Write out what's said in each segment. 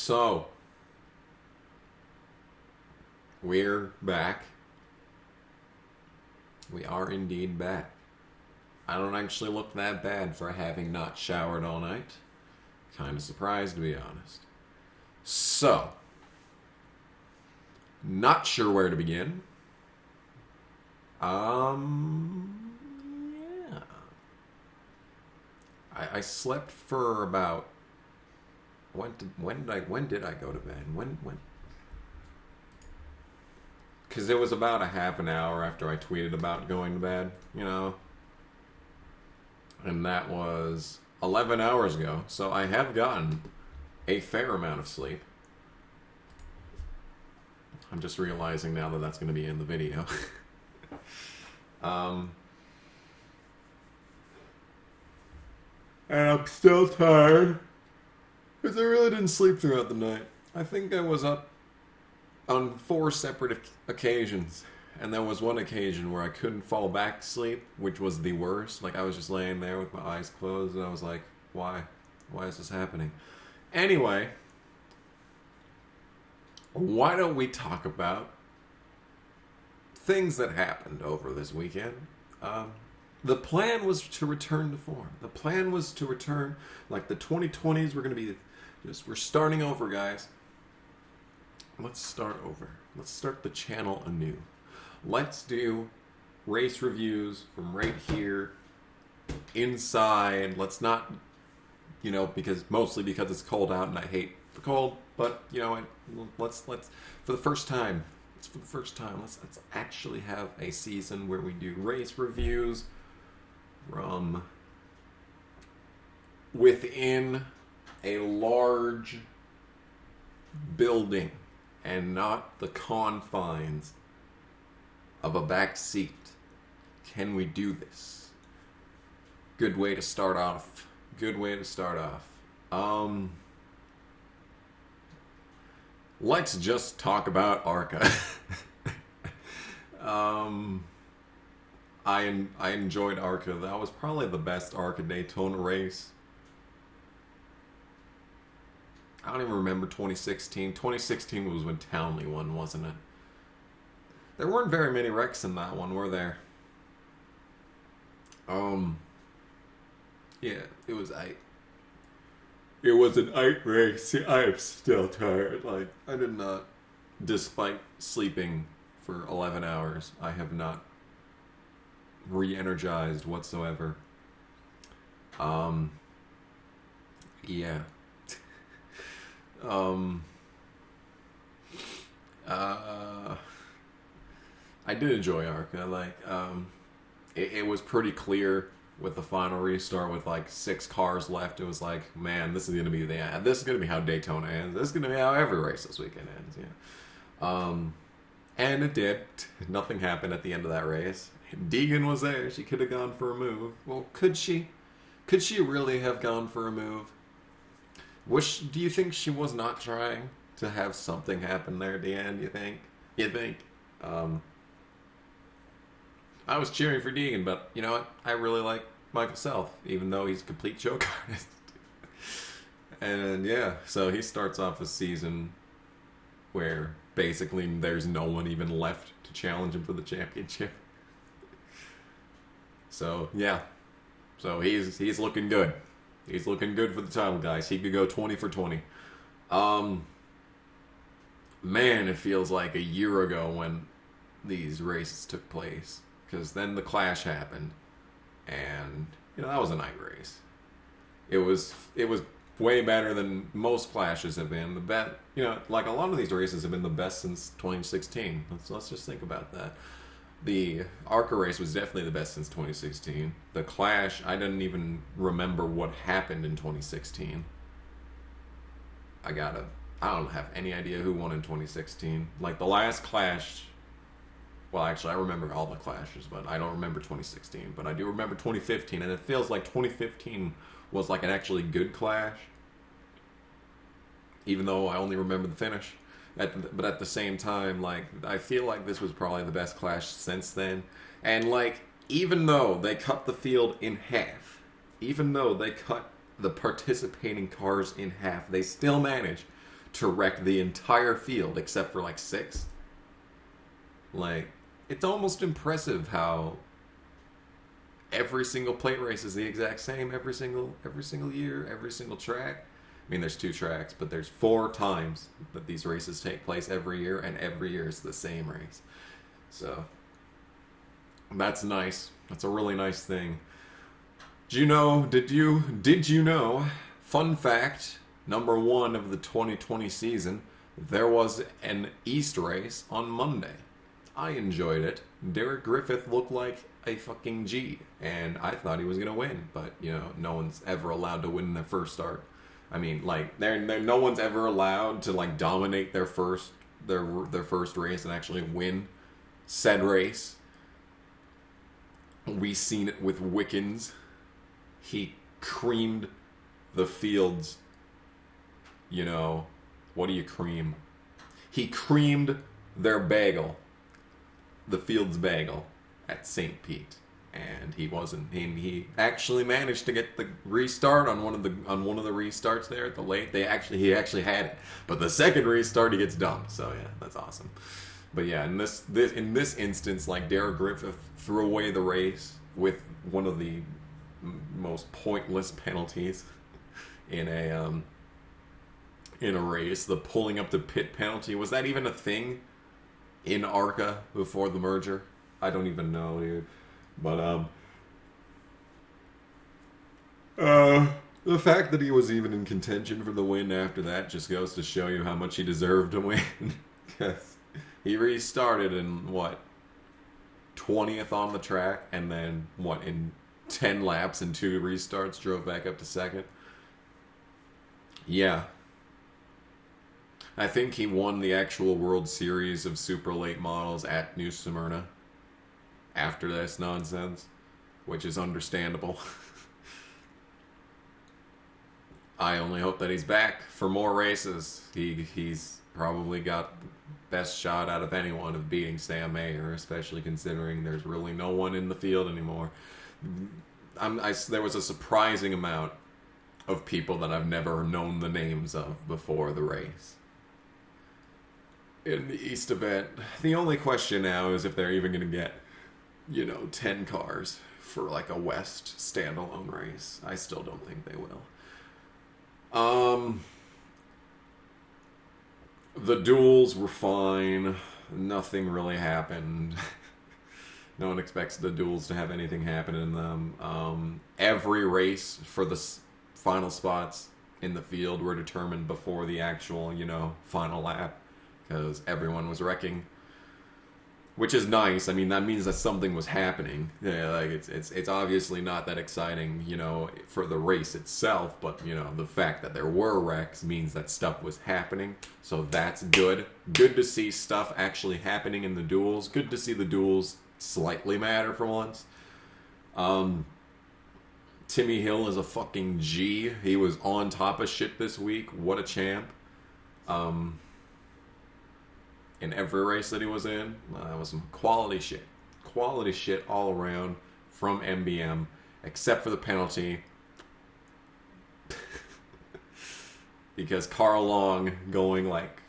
So, we're back. We are indeed back. I don't actually look that bad for having not showered all night. Kind of surprised, to be honest. So, not sure where to begin. Yeah. I slept for about... When did I go to bed? When? Because it was about a half an hour after I tweeted about going to bed, you know? And that was 11 hours ago. So I have gotten a fair amount of sleep. I'm just realizing now that that's going to be in the video. And I'm still tired. Because I really didn't sleep throughout the night. I think I was up on 4 separate occasions. And there was one occasion where I couldn't fall back to sleep, which was the worst. Like, I was just laying there with my eyes closed, and I was like, why? Why is this happening? Anyway, why don't we talk about things that happened over this weekend? The plan was to return to form. The plan was to return, like the 2020s were going to be we're starting over, guys. Let's start over. Let's start the channel anew. Let's do race reviews from right here inside. Let's not, mostly because it's cold out and I hate the cold, but, let's for the first time, let's actually have a season where we do race reviews from within a large building and not the confines of a back seat. Can we do this? Good way to start off. Let's just talk about ARCA. I enjoyed ARCA. That was probably the best ARCA Daytona race. I don't even remember 2016. 2016 was when Townley won, wasn't it? There weren't very many wrecks in that one, were there? Yeah, it was It was an 8 race. See, I am still tired. Like, I did not, despite sleeping for 11 hours, I have not re-energized whatsoever. Yeah. I did enjoy ARCA. Like, it was pretty clear with the final restart with like 6 cars left. It was like, man, this is gonna be how Daytona ends. This is gonna be how every race this weekend ends. Yeah. And it did. Nothing happened at the end of that race. Deegan was there. She could have gone for a move. Well, could she? Could she really have gone for a move? Do you think she was not trying to have something happen there at the end? You think? I was cheering for Deegan, but you know what? I really like Michael Self, even though he's a complete joke artist. And yeah, so he starts off a season where basically there's no one even left to challenge him for the championship. So yeah, so he's looking good. He's looking good for the title, guys. He could go 20 for 20. Man, it feels like a year ago when these races took place. Because then the clash happened. And, that was a night race. It was way better than most clashes have been. Like a lot of these races have been the best since 2016. Let's just think about that. The ARCA race was definitely the best since 2016. The clash, I didn't even remember what happened in 2016. I don't have any idea who won in 2016. Like the last clash, well actually I remember all the clashes, but I don't remember 2016. But I do remember 2015, and it feels like 2015 was like an actually good clash. Even though I only remember the finish. But at the same time, like, I feel like this was probably the best clash since then. And, like, even though they cut the field in half, even though they cut the participating cars in half, they still managed to wreck the entire field except for like 6. Like, it's almost impressive how every single plate race is the exact same every single year, every single track. I mean, there's 2 tracks, but there's 4 times that these races take place every year, and every year is the same race. So that's nice. That's a really nice thing. Did you know, fun fact, number 1 of the 2020 season, there was an East race on Monday. I enjoyed it. Derek Griffith looked like a fucking G, and I thought he was going to win, but, you know, no one's ever allowed to win in their first start. I mean, like, no one's ever allowed to, like, dominate their first race and actually win said race. We seen it with Wickens. He creamed the fields. You know, what do you cream? He creamed their bagel, the field's bagel, at St. Pete. And he actually managed to get the restart on one of the restarts there at the late. He actually had it. But the second restart he gets dumped. So yeah, that's awesome. But yeah, in this instance, like, Derek Griffith threw away the race with one of the most pointless penalties in a race. The pulling up the pit penalty. Was that even a thing in ARCA before the merger? I don't even know, dude. But the fact that he was even in contention for the win after that just goes to show you how much he deserved to win. Because he restarted in 20th on the track, and then in 10 laps and 2 restarts drove back up to 2nd. Yeah. I think he won the actual World Series of Super Late Models at New Smyrna after this nonsense, which is understandable. I only hope that he's back for more races. He's probably got the best shot out of anyone of beating Sam Mayer, especially considering there's really no one in the field anymore. There was a surprising amount of people that I've never known the names of before the race. In the East event, the only question now is if they're even going to get, 10 cars for like a West standalone race. I still don't think they will. The duels were fine. Nothing really happened. No one expects the duels to have anything happen in them. Every race for the final spots in the field were determined before the actual, final lap, because everyone was wrecking. Which is nice. I mean, that means that something was happening. Yeah, like it's obviously not that exciting, for the race itself, but the fact that there were wrecks means that stuff was happening. So that's good. Good to see stuff actually happening in the duels. Good to see the duels slightly matter for once. Timmy Hill is a fucking G. He was on top of shit this week. What a champ. In every race that he was in, that was some quality shit. Quality shit all around from MBM, except for the penalty. Because Carl Long going like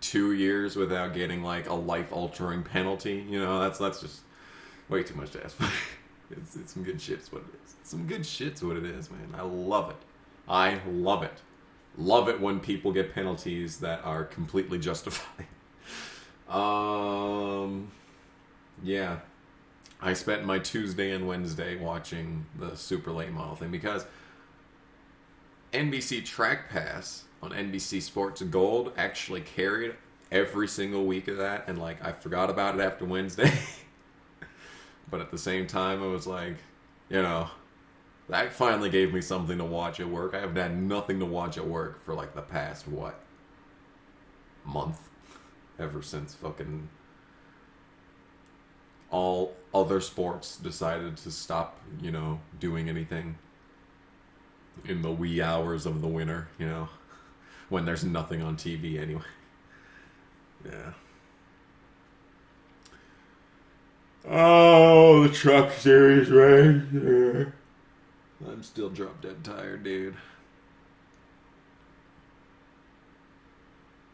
2 years without getting like a life-altering penalty, that's just way too much to ask for. It's some good shit, is what it is. Some good shit's what it is, man. I love it. I love it. Love it when people get penalties that are completely justified. Yeah. I spent my Tuesday and Wednesday watching the super late model thing because NBC Track Pass on NBC Sports Gold actually carried every single week of that, and like I forgot about it after Wednesday. But at the same time, it was like, that finally gave me something to watch at work. I have had nothing to watch at work for like the past, month? Ever since fucking all other sports decided to stop, doing anything in the wee hours of the winter, when there's nothing on TV anyway. Yeah. Oh, the truck series race. Yeah. I'm still drop dead tired, dude.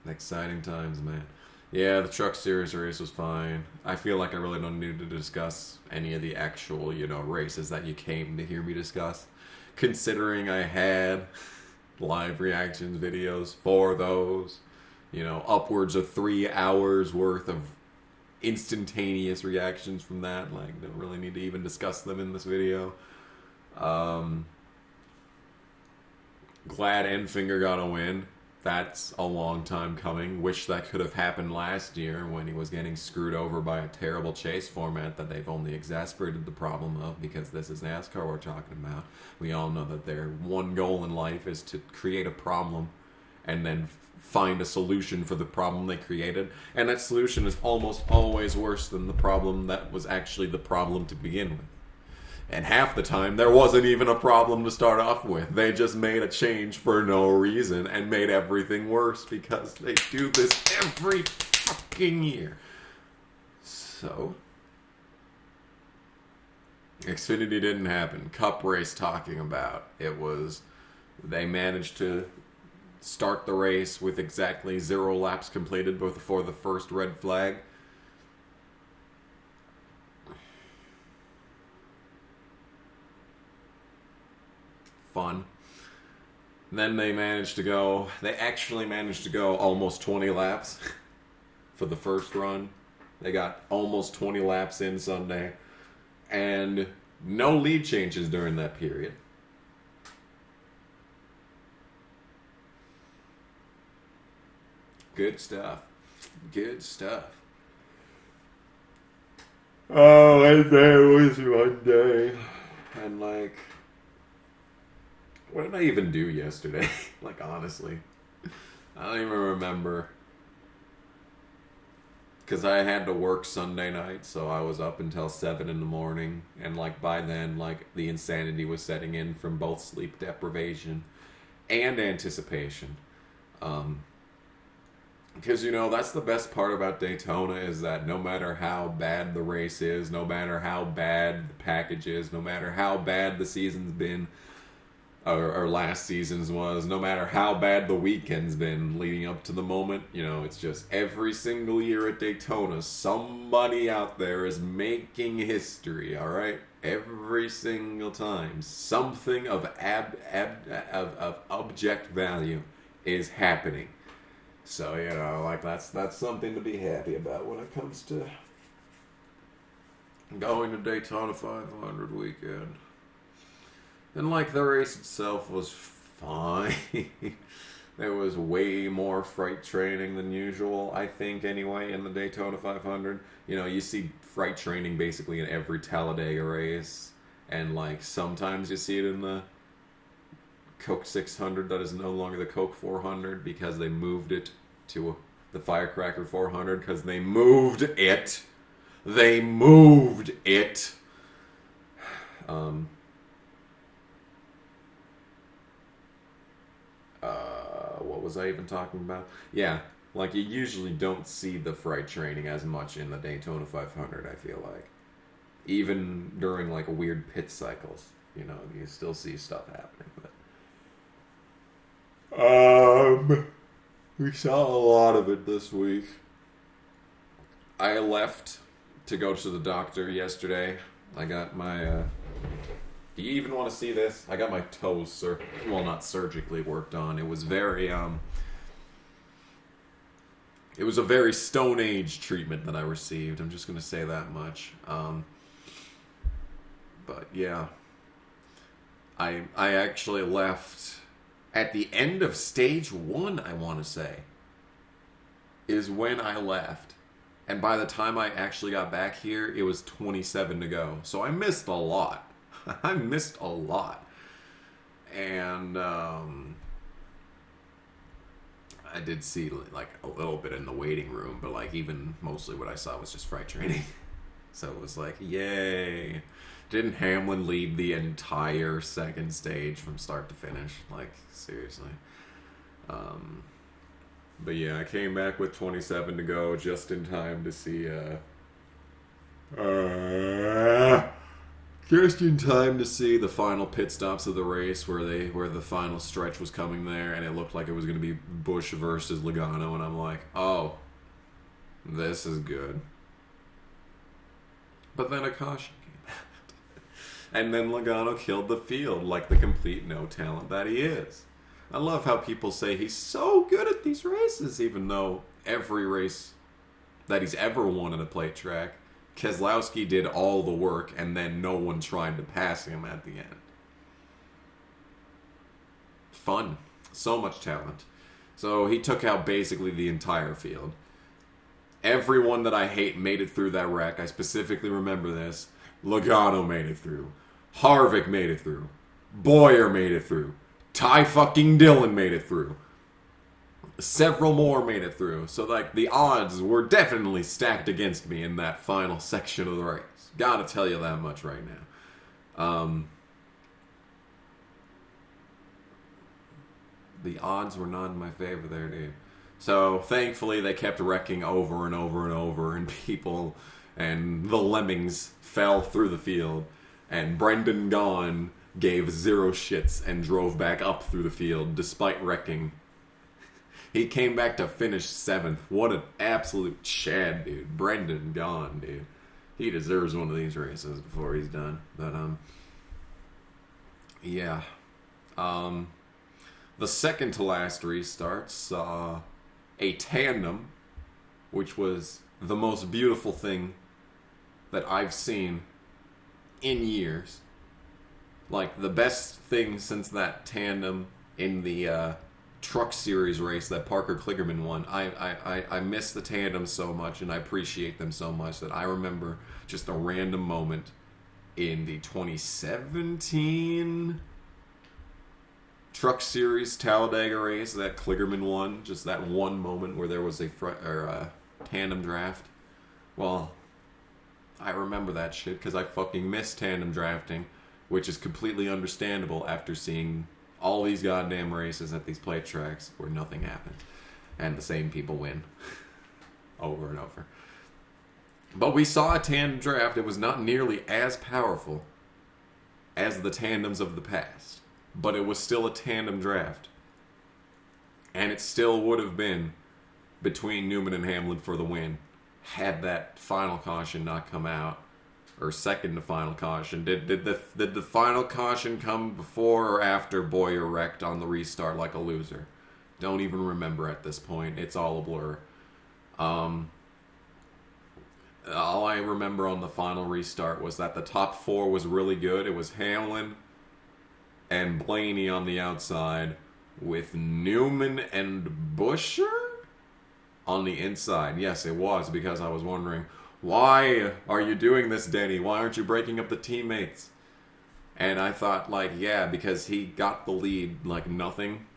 Exciting times, man. Yeah, the Truck Series race was fine. I feel like I really don't need to discuss any of the actual, races that you came to hear me discuss. Considering I had live reactions videos for those, upwards of 3 hours worth of instantaneous reactions from that. Like, don't really need to even discuss them in this video. Glad Enfinger got a win. That's a long time coming. Wish that could have happened last year when he was getting screwed over by a terrible chase format that they've only exacerbated the problem of, because this is NASCAR we're talking about. We all know that their one goal in life is to create a problem and then find a solution for the problem they created. And that solution is almost always worse than the problem that was actually the problem to begin with. And half the time, there wasn't even a problem to start off with. They just made a change for no reason and made everything worse because they do this every fucking year. So, Xfinity didn't happen. Cup race talking about. They managed to start the race with exactly 0 laps completed before the first red flag. Fun. And then they actually managed to go almost 20 laps for the first run. They got almost 20 laps in Sunday. And no lead changes during that period. Good stuff. Good stuff. Oh, and there was one day. And what did I even do yesterday? Honestly. I don't even remember. Because I had to work Sunday night, so I was up until 7 in the morning. And, by then, the insanity was setting in from both sleep deprivation and anticipation. Because, that's the best part about Daytona is that no matter how bad the race is, no matter how bad the package is, no matter how bad the season's been, or last season's was, no matter how bad the weekend's been leading up to the moment, it's just every single year at Daytona, somebody out there is making history, alright? Every single time, something of object value is happening. So, that's something to be happy about when it comes to going to Daytona 500 weekend. And the race itself was fine. There was way more freight training than usual, I think, anyway, in the Daytona 500. You see freight training basically in every Talladega race. And, sometimes you see it in the Coke 600 that is no longer the Coke 400 because they moved it to the Firecracker 400 because they moved it. They moved it. What was I even talking about? Yeah, you usually don't see the freight training as much in the Daytona 500, I feel like. Even during, weird pit cycles, you still see stuff happening. But, we saw a lot of it this week. I left to go to the doctor yesterday. I got my, do you even want to see this? I got my toes, not surgically worked on. It was very, it was a very Stone Age treatment that I received. I'm just going to say that much. But yeah, I actually left at the end of stage 1, I want to say, is when I left. And by the time I actually got back here, it was 27 to go. So I missed a lot. I missed a lot. And I did see a little bit in the waiting room, but even mostly what I saw was just freight training. So it was yay. Didn't Hamlin lead the entire second stage from start to finish? Seriously. But yeah, I came back with 27 to go just in time to see Just in time to see the final pit stops of the race where the final stretch was coming there, and it looked like it was going to be Busch versus Logano, and I'm like, oh, this is good. But then a caution came out. And then Logano killed the field like the complete no talent that he is. I love how people say he's so good at these races, even though every race that he's ever won at a plate track, Keselowski did all the work, and then no one tried to pass him at the end. Fun. So much talent. So he took out basically the entire field. Everyone that I hate made it through that wreck. I specifically remember this. Logano made it through. Harvick made it through. Boyer made it through. Ty fucking Dillon made it through. Several more made it through. So, like, the odds were definitely stacked against me in that final section of the race. Gotta tell you that much right now. The odds were not in my favor there, dude. So, thankfully, they kept wrecking over and over and over, and people and the lemmings fell through the field. And Brendan Gaughan gave zero shits and drove back up through the field despite wrecking. He came back to finish 7th. What an absolute Chad, dude. Brendan Gaughan, dude. He deserves one of these races before he's done. But, yeah. The second to last restart saw a tandem, which was the most beautiful thing that I've seen in years. Like, the best thing since that tandem in the Truck Series race that Parker Kligerman won. I miss the tandem so much, and I appreciate them so much that I remember just a random moment in the 2017 Truck Series Talladega race that Kligerman won. Just that one moment where there was a tandem draft. Well, I remember that shit because I fucking miss tandem drafting, which is completely understandable after seeing all these goddamn races at these plate tracks where nothing happens and the same people win over and over. But we saw a tandem draft. It was not nearly as powerful as the tandems of the past, but it was still a tandem draft, and it still would have been between Newman and Hamlin for the win had that final caution not come out. Or second to final caution. Did the final caution come before or after Boyer wrecked on the restart like a loser? Don't even remember at this point. It's all a blur. All I remember on the final restart was that the top 4 was really good. It was Hamlin and Blaney on the outside with Newman and Buescher on the inside. Yes, it was, because I was wondering, why are you doing this, Denny? Why aren't you breaking up the teammates? And I thought, like, yeah, because he got the lead like nothing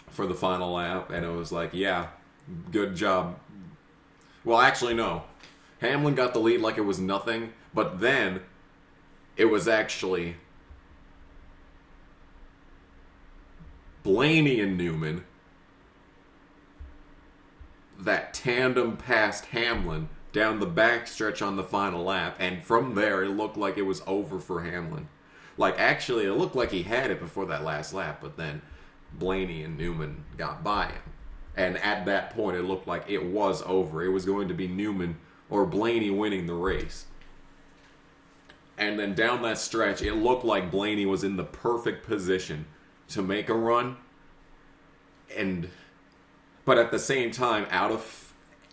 for the final lap. And it was like, yeah, good job. Well, actually, no. Hamlin got the lead like it was nothing. But then it was actually Blaney and Newman. That tandem passed Hamlin down the backstretch on the final lap, and from there it looked like it was over for Hamlin. Like, actually, it looked like he had it before that last lap, but then Blaney and Newman got by him. And at that point, it looked like it was over. It was going to be Newman or Blaney winning the race. And then down that stretch, it looked like Blaney was in the perfect position to make a run. But at the same time,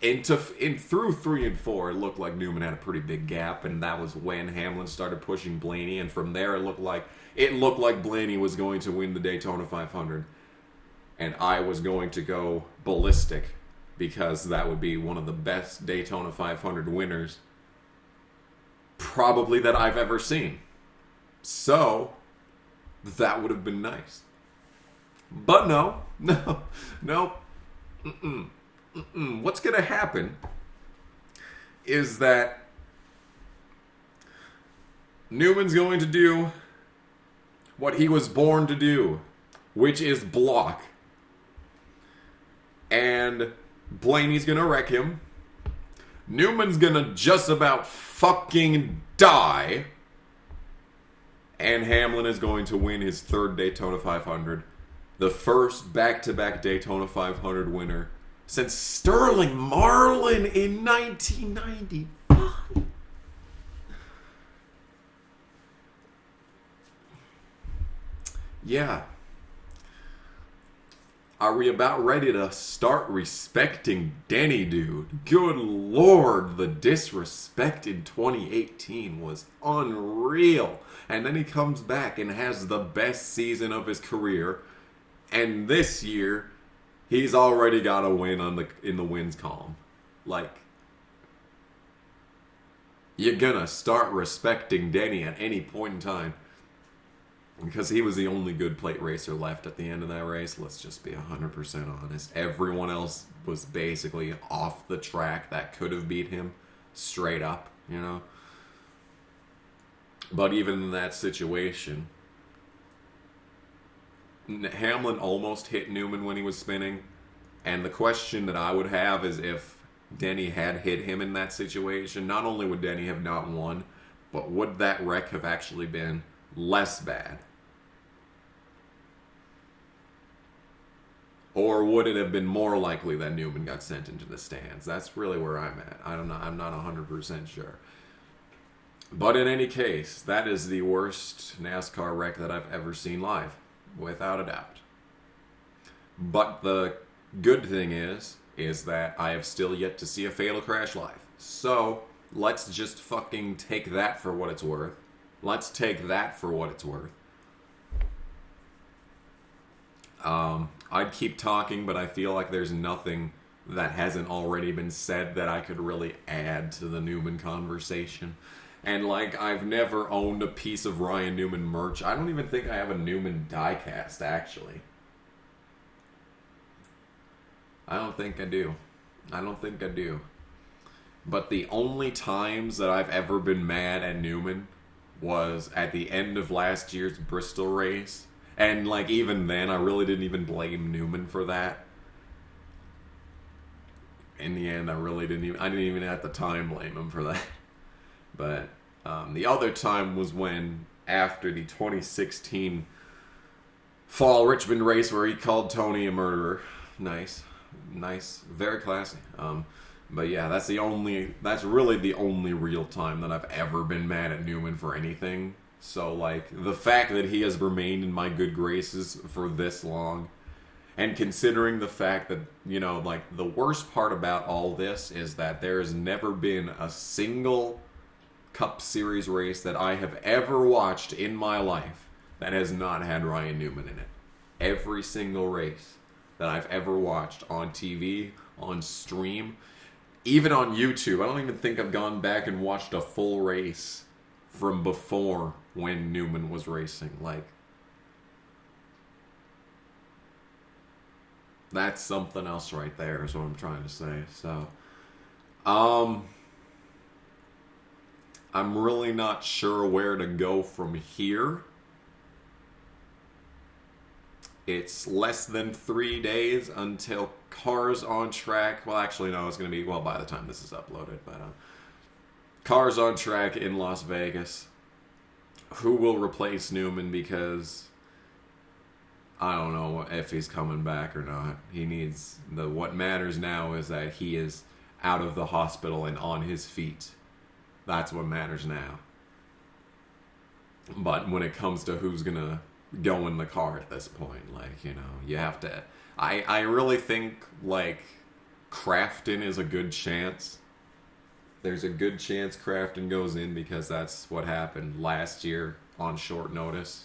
through 3 and 4, it looked like Newman had a pretty big gap, and that was when Hamlin started pushing Blaney, and from there it looked like Blaney was going to win the Daytona 500, and I was going to go ballistic because that would be one of the best Daytona 500 winners probably that I've ever seen. So that would have been nice. But no. What's going to happen is that Newman's going to do what he was born to do, which is block. And Blaney's going to wreck him. Newman's going to just about fucking die. And Hamlin is going to win his third Daytona 500. The first back-to-back Daytona 500 winner since Sterling Marlin in 1995. Yeah. Are we about ready to start respecting Denny, dude? Good lord, the disrespect in 2018 was unreal. And then he comes back and has the best season of his career. And this year, he's already got a win in the wins column. Like, you're gonna start respecting Denny at any point in time. Because he was the only good plate racer left at the end of that race. Let's just be 100% honest. Everyone else was basically off the track that could have beat him. Straight up, you know. But even in that situation, Hamlin almost hit Newman when he was spinning. And the question that I would have is if Denny had hit him in that situation, not only would Denny have not won, but would that wreck have actually been less bad? Or would it have been more likely that Newman got sent into the stands? That's really where I'm at. I don't know. I'm not 100% sure. But in any case, that is the worst NASCAR wreck that I've ever seen live, without a doubt. But the good thing is that I have still yet to see a fatal crash live. So, let's just fucking take that for what it's worth. Let's take that for what it's worth. I'd keep talking, but I feel like there's nothing that hasn't already been said that I could really add to the Newman conversation. And, like, I've never owned a piece of Ryan Newman merch. I don't even think I have a Newman diecast, actually. I don't think I do. But the only times that I've ever been mad at Newman was at the end of last year's Bristol race. And, like, even then, I really didn't even blame Newman for that. In the end, I didn't even at the time blame him for that. But the other time was when, after the 2016 Fall Richmond race where he called Tony a murderer. Nice, very classy. But yeah, that's really the only real time that I've ever been mad at Newman for anything. So, like, the fact that he has remained in my good graces for this long, and considering the fact that, you know, like, the worst part about all this is that there has never been a single Cup Series race that I have ever watched in my life that has not had Ryan Newman in it. Every single race that I've ever watched on TV, on stream, even on YouTube. I don't even think I've gone back and watched a full race from before when Newman was racing. Like, that's something else right there is what I'm trying to say. So, I'm really not sure where to go from here. It's less than 3 days until Cars on Track. Well, actually, no, it's going to be, well, by the time this is uploaded, but Cars on Track in Las Vegas. Who will replace Newman? Because I don't know if he's coming back or not. He needs what matters now is that he is out of the hospital and on his feet. That's what matters now. But when it comes to who's gonna go in the car at this point, like, you know, you have to. I really think, like, Crafton is a good chance. There's a good chance Crafton goes in because that's what happened last year on short notice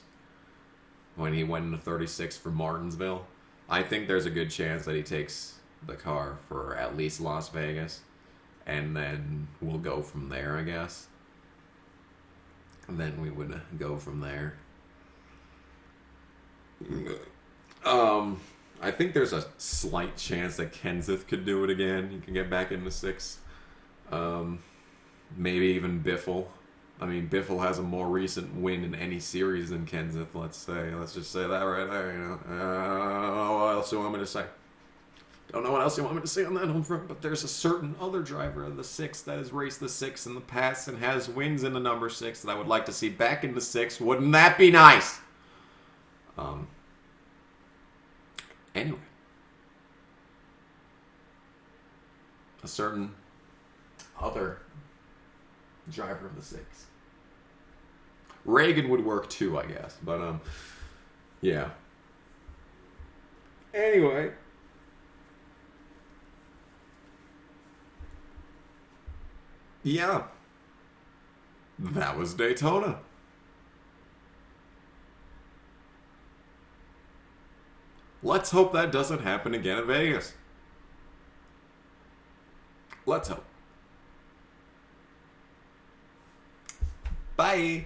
when he went into 36 for Martinsville. I think there's a good chance that he takes the car for at least Las Vegas, and then we'll go from there, I guess. And then we would go from there. I think there's a slight chance that Kenseth could do it again. He can get back into 6. Maybe even Biffle. I mean, Biffle has a more recent win in any series than Kenseth, let's say. Let's just say that right there, you know. What else do you want me to say? Don't know what else you want me to say on that home front, but there's a certain other driver of the 6 that has raced the 6 in the past and has wins in the number 6 that I would like to see back in the 6. Wouldn't that be nice? Anyway. A certain other driver of the 6. Reagan would work too, I guess. But, yeah. Anyway. Yeah. That was Daytona. Let's hope that doesn't happen again in Vegas. Let's hope. Bye.